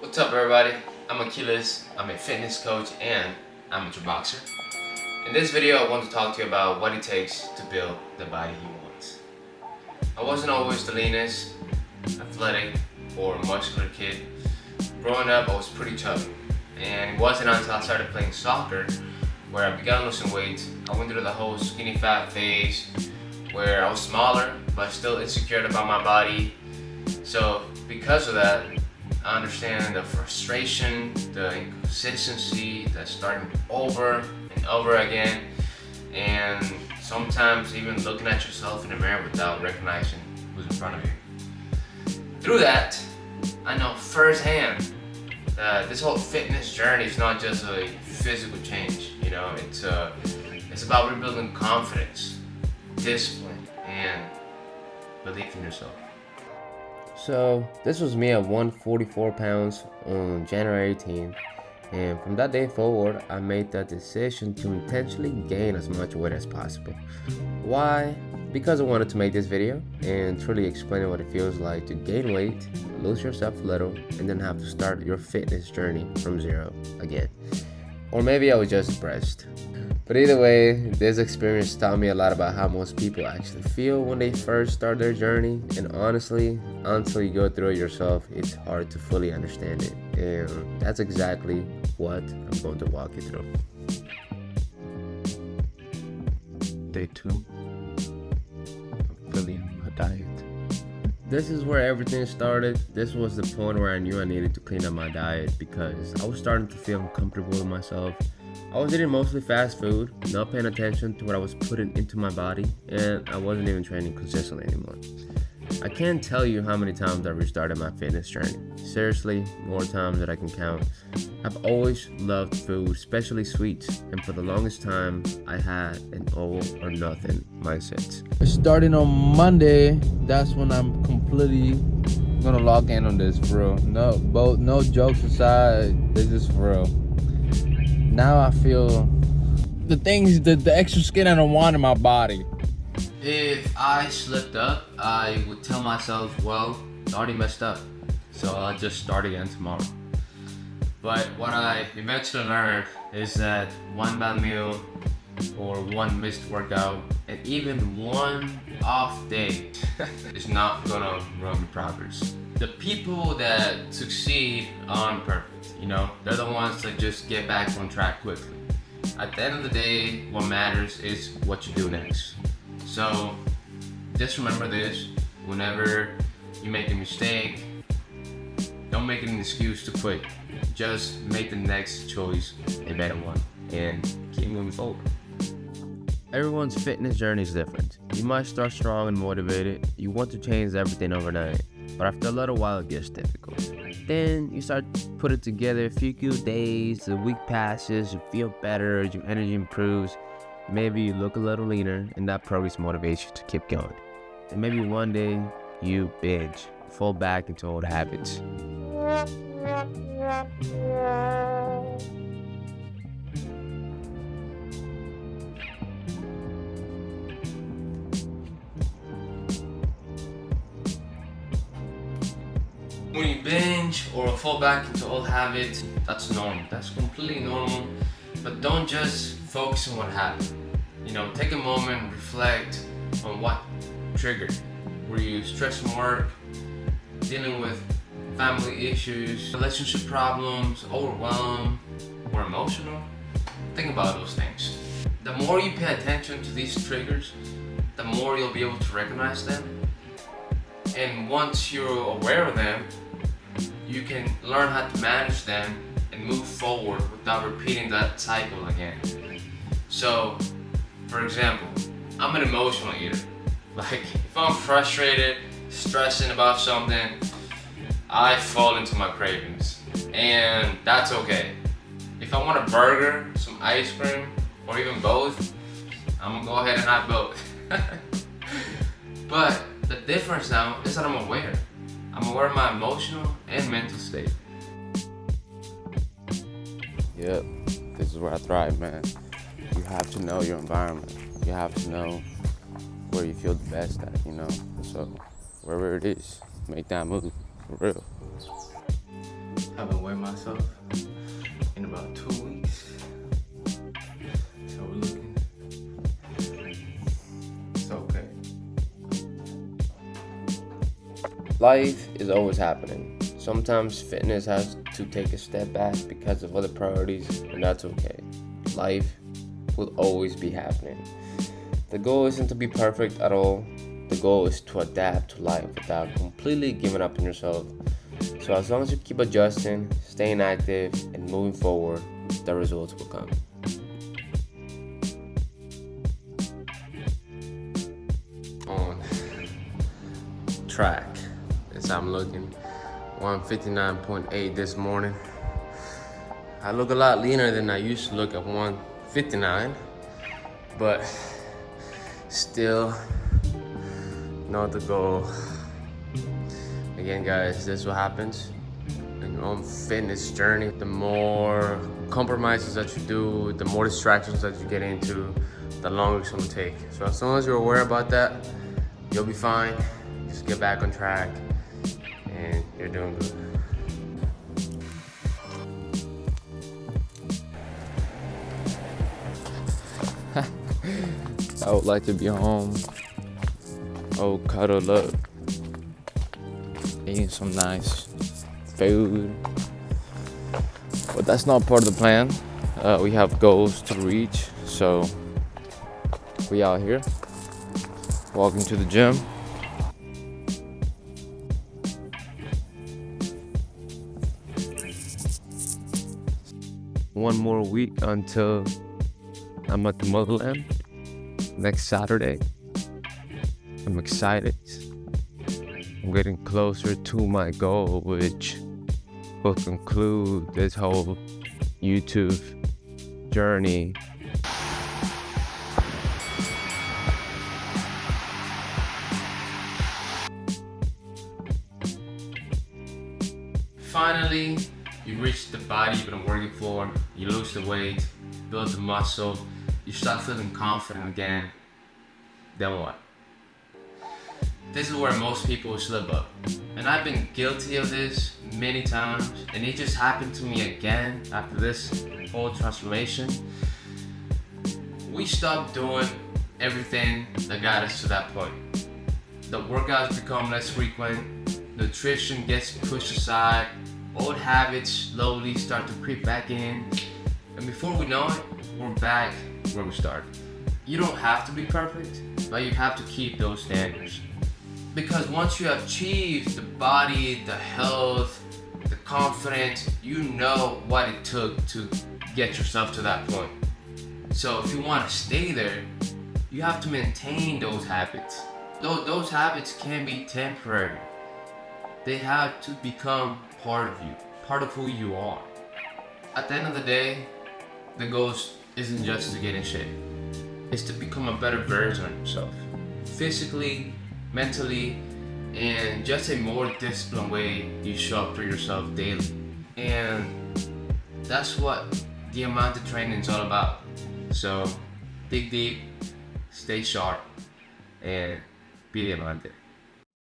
What's up, everybody? I'm Achilles. I'm a fitness coach and amateur boxer. In this video, I want to talk to you about what it takes to build the body he wants. I wasn't always the leanest, athletic, or muscular kid. Growing up, I was pretty chubby, and it wasn't until I started playing soccer where I began losing weight. I went through the whole skinny fat phase where I was smaller but still insecure about my body. So because of that, I understand the frustration, the inconsistency, the starting over and over again, and sometimes even looking at yourself in the mirror without recognizing who's in front of you. Through that, I know firsthand that this whole fitness journey is not just a physical change. It's about rebuilding confidence, discipline, and belief in yourself. So this was me at 144 pounds on January 18th, and from that day forward, I made that decision to intentionally gain as much weight as possible. Why? Because I wanted to make this video and truly explain what it feels like to gain weight, lose yourself a little, and then have to start your fitness journey from zero again. Or maybe I was just depressed. But either way, this experience taught me a lot about how most people actually feel when they first start their journey. And honestly, until you go through it yourself, it's hard to fully understand it. And that's exactly what I'm going to walk you through. Day 2 of filling my diet. This is where everything started. This was the point where I knew I needed to clean up my diet because I was starting to feel uncomfortable with myself. I was eating mostly fast food, not paying attention to what I was putting into my body, and I wasn't even training consistently anymore. I can't tell you how many times I restarted my fitness journey. Seriously, more times than I can count. I've always loved food, especially sweets, and for the longest time, I had an all or nothing mindset. Starting on Monday, that's when I'm completely gonna log in on this, bro. No jokes aside, this is for real. Now I feel the things, the extra skin I don't want in my body. If I slipped up, I would tell myself, well, it's already messed up, so I'll just start again tomorrow. But what I eventually learned is that one bad meal or one missed workout and even one off day is not gonna run your progress. The people that succeed aren't perfect, they're the ones that just get back on track quickly. At the end of the day, what matters is what you do next. So just remember this: whenever you make a mistake, don't make it an excuse to quit. Just make the next choice a better one and keep moving forward. Everyone's fitness journey is different. You might start strong and motivated. You want to change everything overnight, but after a little while it gets difficult. Then you start putting together a few good days, the week passes, you feel better, your energy improves. Maybe you look a little leaner, and that progress motivates you to keep going. And maybe one day you binge, fall back into old habits. When you binge or fall back into old habits, that's normal. That's completely normal. But don't just focus on what happened. Take a moment, reflect on what triggered. Were you stressed from work, dealing with family issues, relationship problems, overwhelmed, or emotional? Think about those things. The more you pay attention to these triggers, the more you'll be able to recognize them. And once you're aware of them, you can learn how to manage them and move forward without repeating that cycle again. So, for example, I'm an emotional eater. Like, if I'm frustrated, stressing about something, I fall into my cravings. And that's okay. If I want a burger, some ice cream, or even both, I'm gonna go ahead and have both. But the difference now is that I'm aware. I'm aware of my emotional and mental state. Yep, this is where I thrive, man. You have to know your environment. You have to know where you feel the best at, So wherever it is, make that move, for real. haven't weighed myself in about 2 weeks. So we're looking. It's okay. Life is always happening. Sometimes fitness has to take a step back because of other priorities, and that's okay. Life will always be happening. The goal isn't to be perfect at all. The goal is to adapt to life without completely giving up on yourself. So as long as you keep adjusting, staying active, and moving forward, the results will come. On track, as I'm looking, 159.8 this morning. I look a lot leaner than I used to look at 159, but still not the goal. Again, guys, this is what happens in your own fitness journey. The more compromises that you do, the more distractions that you get into, the longer it's gonna take. So as long as you're aware about that, you'll be fine. Just get back on track and you're doing good. I would like to be home, cuddled up, eating some nice food. But that's not part of the plan. We have goals to reach, so we out here walking to the gym. One more week until I'm at the motherland next Saturday. I'm excited. I'm getting closer to my goal, which will conclude this whole YouTube journey. Finally, you reach the body you've been working for, you lose the weight, build the muscle, you start feeling confident again. Then what? This is where most people slip up. And I've been guilty of this many times, and it just happened to me again after this whole transformation. We stopped doing everything that got us to that point. The workouts become less frequent, nutrition gets pushed aside, old habits slowly start to creep back in, and before we know it, we're back where we started. You don't have to be perfect, but you have to keep those standards. Because once you achieve the body, the health, the confidence, you know what it took to get yourself to that point. So if you want to stay there, you have to maintain those habits. Those habits can be temporary. They have to become part of you, part of who you are. At the end of the day, the goal isn't just to get in shape. It's to become a better version of yourself. Physically, mentally, and just a more disciplined way you show up for yourself daily. And that's what the amount of training is all about. So dig deep, stay sharp, and be the amount.